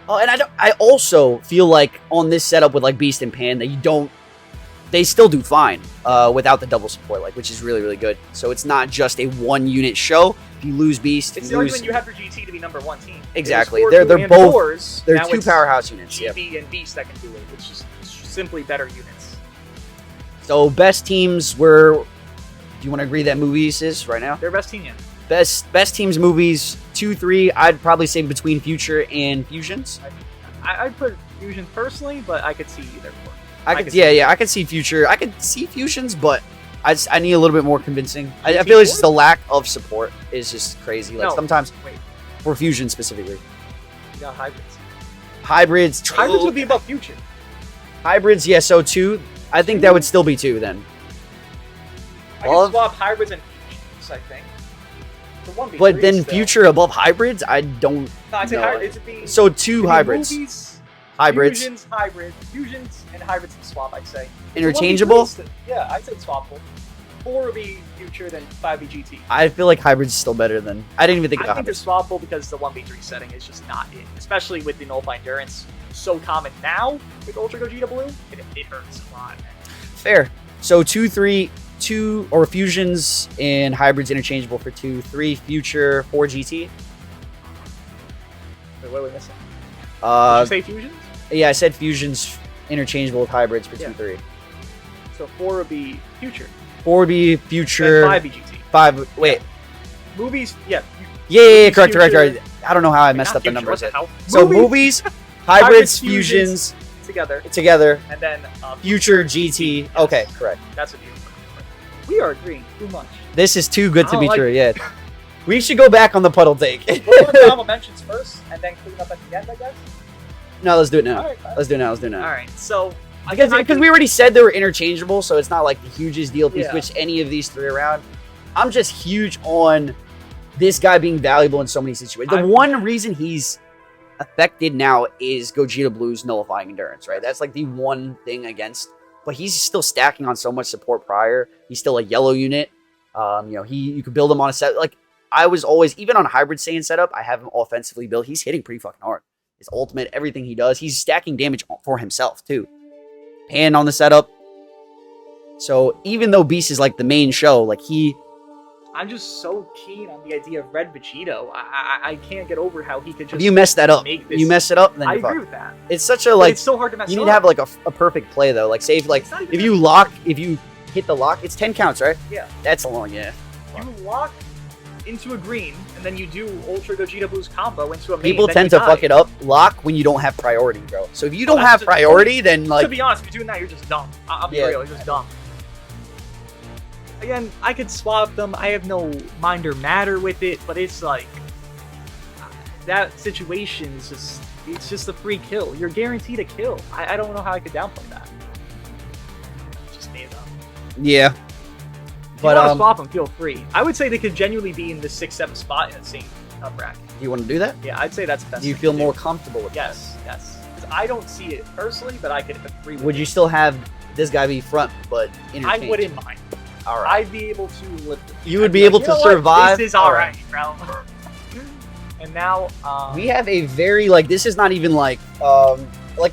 Oh, and I also feel like on this setup with like Beast and Pan that they still do fine without the double support, like, which is really, really good. So it's not just a 1-unit show. If you lose Beast, it's the argument you had for GT to be number 1 team. Exactly. They're both they're 2 powerhouse units. GB and Beast that can do it. It's just simply better units. So best teams were. Do you want to agree that movies is right now? Their best team, yeah. Best teams movies 2, 3. I'd probably say between Future and Fusions. I'd put Fusions personally, but I could see either one. I could see Future. I could see Fusions, but I need a little bit more convincing. I feel it's just the lack of support is just crazy. Like sometimes for Fusion specifically. You got hybrids. Hybrids would be above Future. Hybrids, yeah. So 2. I think that would still be 2 then. I could swap hybrids and Fusions, I think. The 1v3 But then still. future above hybrids, I don't No, I'd say know. hybrids would be... So 2 it'd be hybrids. Movies, Hybrids. Fusions, and hybrids and swap, I'd say. Interchangeable? Yeah, I'd say swappable. 4 would be future, then 5 would be GT. I feel like hybrids is still better than... I didn't even think I about think they're hybrids. swappable because the 1v3 setting is just not it. Especially with the nullify endurance so common now with Ultra Gogeta Blue, it hurts a lot, man. Fair. So 2, 3, 2 or fusions and hybrids interchangeable for 2, 3 future, 4 GT. Wait, what are we missing? Did you say fusions? Yeah, I said fusions interchangeable with hybrids for 2, Yeah. 3. So 4 would be future. 4 would be future. Then 5 be GT. 5. Wait. Movies, yeah. Yeah, correct. Future- I don't know how I Wait, messed not up the future, numbers. what the hell? So movies, hybrids, fusions together, together, and then future GT. Okay, correct. That's what you. We are agreeing too much. This is too good I to don't be like true. Yeah, we should go back on the puddle take. We'll do honorable mentions first, and then clean up at the end, I guess. No, let's do it now. All right. Let's do it now. Let's do it now. All right. So Because we already said they were interchangeable, so it's not like the hugest deal if you Yeah. switch any of these 3 around. I'm just huge on this guy being valuable in so many situations. The one reason he's affected now is Gogeta Blue's nullifying endurance, right? That's like the one thing against, but he's still stacking on so much support prior. He's still a yellow unit. You could build him on a set. Like I was always, even on hybrid Saiyan setup, I have him offensively built. He's hitting pretty fucking hard. His ultimate, everything he does, he's stacking damage for himself too. Pan on the setup. So even though Beast is like the main show, like I'm just so keen on the idea of Red Vegito. I can't get over how he could just. if you mess that up, make this- you mess it up, then I you're agree fucked. with that. It's such a But like it's so hard to mess you up. need to have like a perfect play though. Like say It's not even if you lock, if you hit the lock, it's 10 counts, right? Yeah. That's a long, yeah. You lock into a green, and then you do Ultra Gogeta Blue's combo into a main. People tend to fuck it up. Lock when you don't have priority, bro. So if you don't that's have just- priority, then To like be honest, if you're doing that, you're just dumb. I'll be Yeah. real, you're just dumb. Again, I could swap them. I have no mind or matter with it, but it's like that situation is just—it's just a free kill. You're guaranteed a kill. I don't know how I could downplay that. Just made it up. yeah. If But you want to swap them, feel free. I would say they could genuinely be in the 6-7 spot in the same bracket. do you want to do that? Yeah, I'd say that's the best. Do you thing feel to more comfortable with that? Yes. 'Cause I don't see it personally, but I could agree with Would it. you still have this guy be front, but I interchange? wouldn't mind. All right. I'd be able to live with it. You would I'd be like, able you to know what? survive? This is All alright, bro. And now, We have a very like this is not even like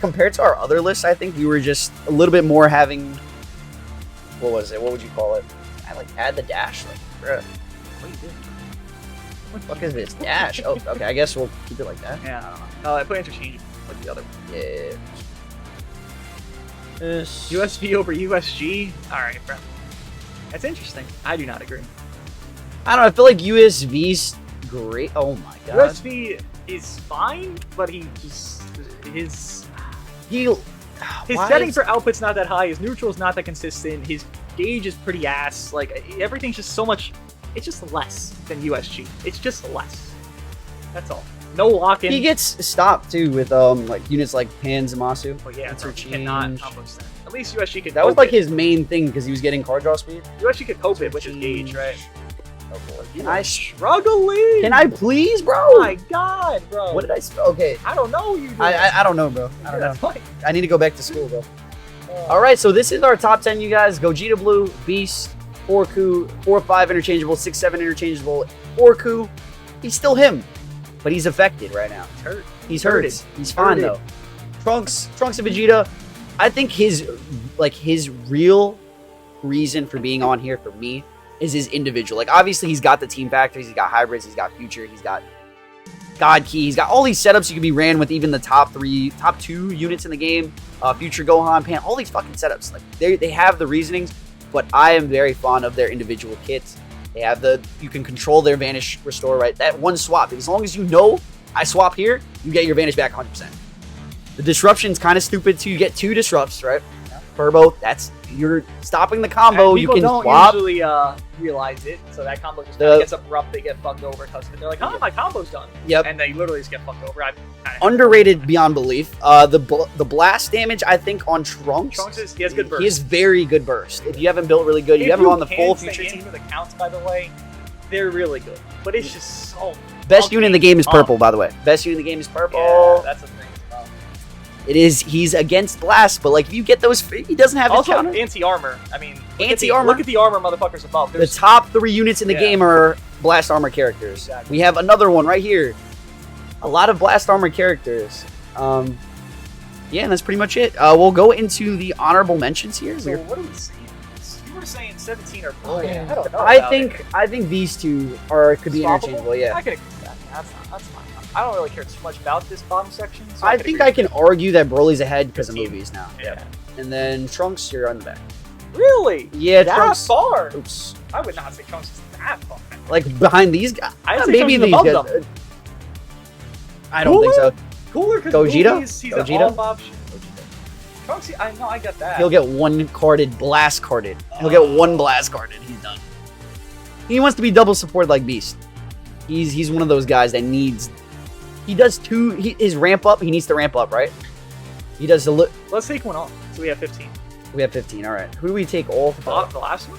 compared to our other lists. I think we were just a little bit more having. What was it? What would you call it? I like add the dash. Like, bruh, what are you doing? what the fuck is this dash? Oh, okay. I guess we'll keep it like that. Yeah, I don't know. I put interchangeable like the other one. Yeah. This USV over USG? Alright, bro. That's interesting. I do not agree. I don't know. I feel like USV's great. Oh my god. USV is fine, but he just his Why setting is- for output's not that high. His neutral's not that consistent. His gauge is pretty ass. Like everything's just so much. It's just less than USG. It's just less. That's all. No lock-in. He gets stopped too with like units like Pan Zamasu. Oh yeah, bro, he interchange. cannot combo stand. At least USG could. That was cope like it. his main thing because he was getting card draw speed. USG could cope it with his gauge, right? Oh boy. Struggling. Can I please, bro? Oh my god, bro. What did I? Okay. I don't know you. I don't know, bro. I don't know. That's fine. I need to go back to school, bro. All right, so this is our top 10, you guys. Gogeta Blue, Beast, 4-Ku, 4-5 interchangeable, 6-7 interchangeable, 4-Ku. He's still him, but he's affected right now. He's hurt. He's Hurted. hurt. He's fine Hurted. though. Trunks and Vegeta. I think his real reason for being on here for me is his individual. Like obviously he's got the team factors, he's got hybrids, he's got future, he's got God Key, he's got all these setups you can be ran with even the top 2 units in the game. Future Gohan, Pan, all these fucking setups. Like they have the reasonings, but I am very fond of their individual kits. They have you can control their Vanish Restore, right? That one swap. As long as you know I swap here, you get your Vanish back 100%. The disruption's kind of stupid too. You get 2 disrupts, right? Turbo, you're stopping the combo. And You people can don't swap. usually realize it, so that combo just kind of gets abrupt. They get fucked over because they're like, "Oh, my combo's done." Yep. And they literally just get fucked over. Underrated beyond belief. The blast damage, I think, on Trunks. He has good burst. He has very good burst. If you haven't built really good, you have him on the full future team. team. For the counts, by the way, They're really good, but it's just so. Best unit in the game is purple, by the way. Best unit in the game is purple. Yeah, that's the thing. It is. He's against blast, but like if you get those, he doesn't have his Also, counter. anti-armor. I mean, Anti-armor. Look at the armor, motherfuckers above. The top 3 units in the game are blast armor characters. Exactly. We have another one right here. A lot of blast armor characters. Yeah, and that's pretty much it. We'll go into the honorable mentions here. So what are we saying? You were saying 17 or 4. Yeah. I don't know. I think these two could be Swappable? interchangeable. Yeah. I can agree with that. Yeah, that's fine. I don't really care too much about this bottom section. So I think I can argue that Broly's ahead because of 15. movies now. Yeah. And then Trunks, you're on the back. Really? Yeah, that Trunks. far? Oops. I would not say Trunks is that far. Like behind these guys. I'd say Maybe Trunks is these above guys. them. I don't think so. Cooler because Gogeta? he's Gogeta? an off option. Trunks, I know, I got that. He'll get 1 carded, blast carded. He'll get 1 blast carded. He's done. He wants to be double supported like Beast. He's one of those guys that needs. He does 2. His ramp up. He needs to ramp up, right? He does the look. Let's take one off. So we have 15. We have 15. All right. Who do we take off? The last one?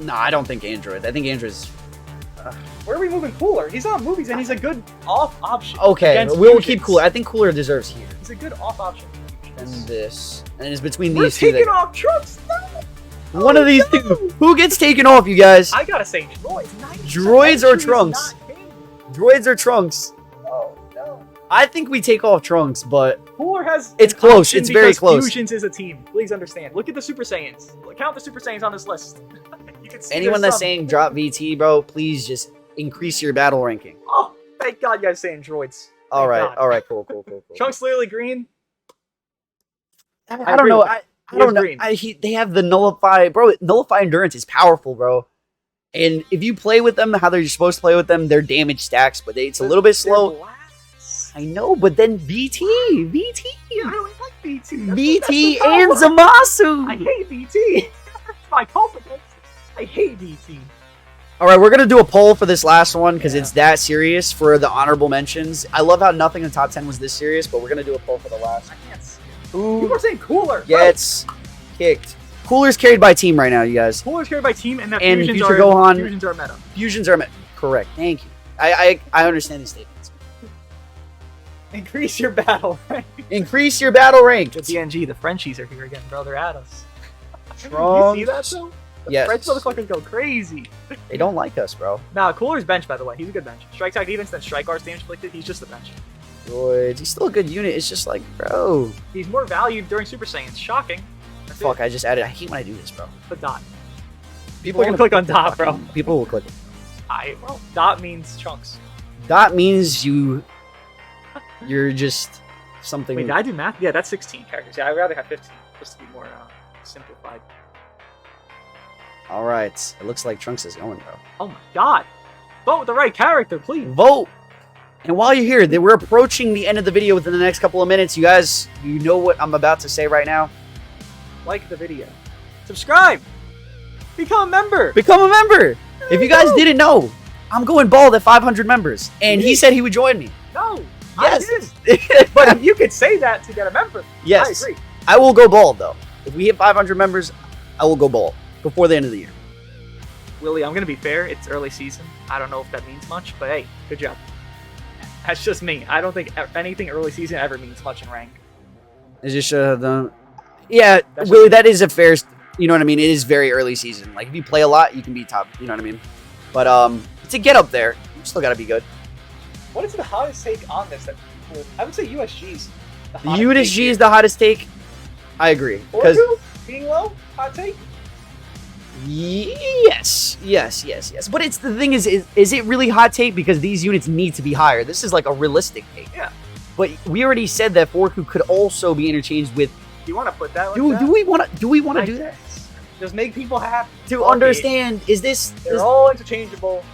No, I don't think Android. I think Android's. Where are we moving Cooler? He's on movies and he's a good off option. Okay, against we'll fusions. keep Cooler. I think Cooler deserves here. He's a good off option. And this. And it's between We're these two. taking off Trunks. No. One of these two. Who gets taken off, you guys? I gotta say Droids. Droids or Trunks? Droids or Trunks? Oh no. I think we take off Trunks, but Cooler has. it's an close. option It's very because close. Fusions is a team. Please understand. Look at the Super Saiyans. Count the Super Saiyans on this list. You can see anyone there's that's some. saying drop VT, bro, please just increase your battle ranking. Oh, thank God you guys saying Droids. All right, God. all right, cool. Trunks literally green. I don't know. I don't know. green. They have the nullify, bro. Nullify endurance is powerful, bro. And if you play with them how they're supposed to play with them, their damage stacks, but it's a little bit slow. I know, but then VT. I don't like BT. VT and Zamasu. I hate BT. That's my competence. I hate BT. All right, we're gonna do a poll for this last one because it's that serious for the honorable mentions. I love how nothing in the top 10 was this serious, but we're gonna do a poll for the last. I can't see it. Who People are saying Cooler. gets kicked? Cooler's carried by team right now, you guys. Cooler's carried by team, and that And fusions Future are Gohan- fusions are meta. Fusions are correct. Thank you. I understand these statements. Increase your battle rank. Increase your battle rank. The DNG, the Frenchies are here again, bro. They're at us. Trunks. You see that though? The Yes. French motherfuckers go crazy. They don't like us, bro. Nah, Cooler's bench, by the way. He's a good bench. Strike tag defense, then strike arts damage inflicted. He's just a bench. Droids. He's still a good unit. It's just like, bro. He's more valued during Super Saiyans. Shocking. That's Fuck, it. I just added. I hate when I do this, bro. But dot. People Don't click on dot, bro. People will click. Well, dot means chunks. Dot means you're just something. Wait, did I do math? Yeah, that's 16 characters. Yeah, I'd rather have 15, just to be more simplified. All right. It looks like Trunks is going, bro. Oh my god. Vote with the right character, please. Vote. And while you're here, we're approaching the end of the video within the next couple of minutes. You guys, you know what I'm about to say right now. Like the video. Subscribe. Become a member. Become a member. If you guys didn't know, I'm going bald at 500 members, and he said he would join me. No. Yes. I did. But you could say that to get a member. Yes. I agree. I will go bald though. If we hit 500 members, I will go bald before the end of the year. Willie, I'm going to be fair. It's early season. I don't know if that means much, but hey, good job. That's just me. I don't think anything early season ever means much in rank. It's just the. Yeah, That's Willie, that is a fair. You know what I mean? It is very early season. Like if you play a lot, you can be top. You know what I mean? But to get up there, you still got to be good. What is the hottest take on this? That people, I would say USG's. The USG is the hottest take. I agree. Because being low, hot take. yes. But it's the thing is it really hot take because these units need to be higher? This is like a realistic take. Yeah. But we already said that Forku could also be interchanged with. Do you want to put that? Like Do that? we want to do that? Just make people happy. To understand, is this? They're all interchangeable.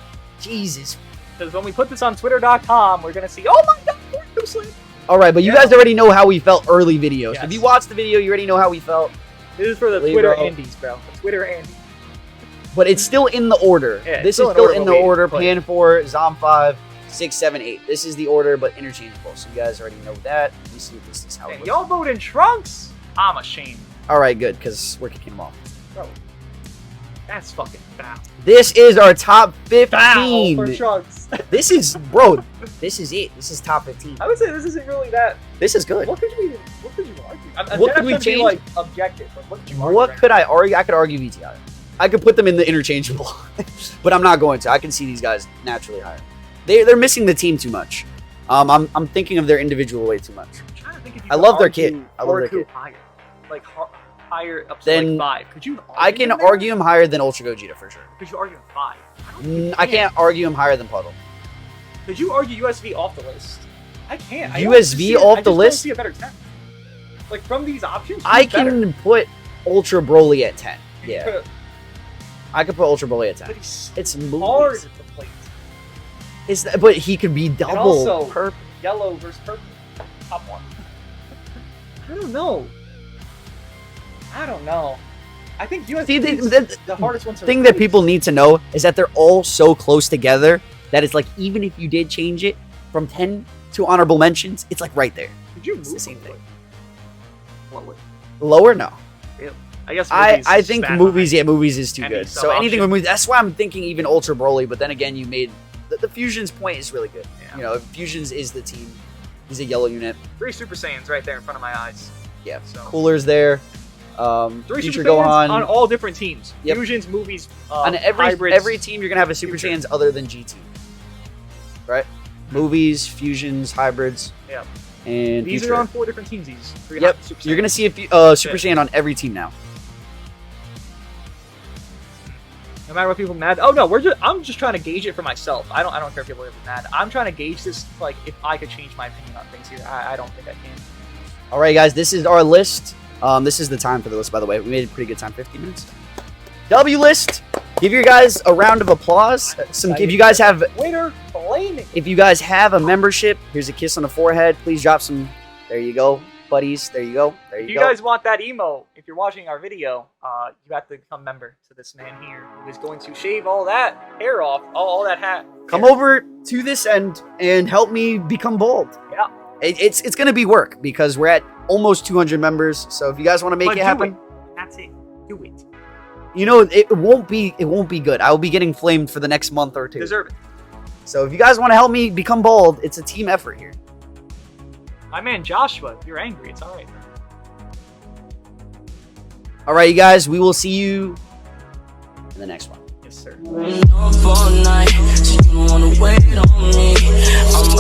Jesus. Because when we put this on Twitter.com, we're gonna see. Oh my God, Forku Slim. All right, but you guys already know how we felt early videos. Yes. If you watched the video, you already know how we felt. This is for the Believe, Twitter bro. Andes, bro. The Twitter Andes. But it's still in the order. Yeah, This is still in the order. Pan 4, Zom 5, 6, 7, 8. This is the order, but interchangeable. So you guys already know that. Let me see if this is how it And looks. y'all voting Trunks? I'm ashamed. All right, good, because we're kicking them off. Bro. That's fucking foul. This is our top Foul 15. for Shugs. This is, bro, this is it. This is top 15. I would say this isn't really that. This is good. What could you argue? What could we I'm trying to be, change? like, objective. Like, what could you argue? What right could I argue? I could argue VTI. I could put them in the interchangeable, but I'm not going to. I can see these guys naturally higher. They're missing the team too much. I'm thinking of their individual way too much. I'm trying to think if you I could love their argue kid. I love their Orku kid. higher. Like higher up to Then like 5. Could you? I can him there? argue him higher than Ultra Gogeta for sure. Could you argue him 5? I don't think you I can't argue him higher than Puddle. Could you argue USV off the list? I can't. I USV don't off I the just list? Don't see a better 10. Like from these options, I who's better? can put Ultra Broly at 10. You Yeah, could, I could put Ultra Broly at 10. but he's It's hard movies. at the plate. But he could be And double also, purple. yellow versus purple. Top 1. I don't know. I think USV See, is the the hardest one to thing that replace. people need to know is that they're all so close together that it's like even if you did change it from 10 to honorable mentions, it's like right there. Could you It's move the same one thing. foot? What would? Lower, no. I guess I movies think spat movies, high. yeah, movies is too Any good. So sub-option. anything with movies, that's why I'm thinking even Ultra Broly. But then again, you made the Fusion's point is really good. Yeah. You know, Fusion's is the team. He's a yellow unit. 3 Super Saiyans right there in front of my eyes. Yeah, So Cooler's there. 3 Future Super Saiyans Gohan. on all different teams. Yep. Fusions, movies, On every hybrids. team, you're gonna have a Super Future. Saiyans other than GT. Right? Movies, fusions, hybrids. Yeah. And These Future. are on 4 different teams. These 3 Yep. Super You're gonna Saiyans. see a Super Saiyan on every team now. No matter what people are mad. Oh no, I'm just trying to gauge it for myself. I don't care if people are mad. I'm trying to gauge this like if I could change my opinion on things here. I don't think I can. All right, guys, this is our list. This is the time for the list, by the way. We made a pretty good time, 15 minutes. W list. Give your guys a round of applause. If you guys have Winner blaming. If you guys have a membership, here's a kiss on the forehead. Please drop some. There you go, buddies. There you go. There If you you go. guys want that emo, if you're watching our video, you have to become member to this man here who is going to shave all that hair off, all that hat. Come over to this end and help me become bald. Yeah. It's gonna be work because we're at almost 200 members. So if you guys want to make But it do happen, it. That's it. Do it. you know it won't be good. I will be getting flamed for the next month or two. Deserve it. So if you guys want to help me become bald, it's a team effort here. My man Joshua, if you're angry, it's alright. All right, you guys. We will see you in the next one. Yes, sir. Up all night, so you don't wanna wait on me. I'm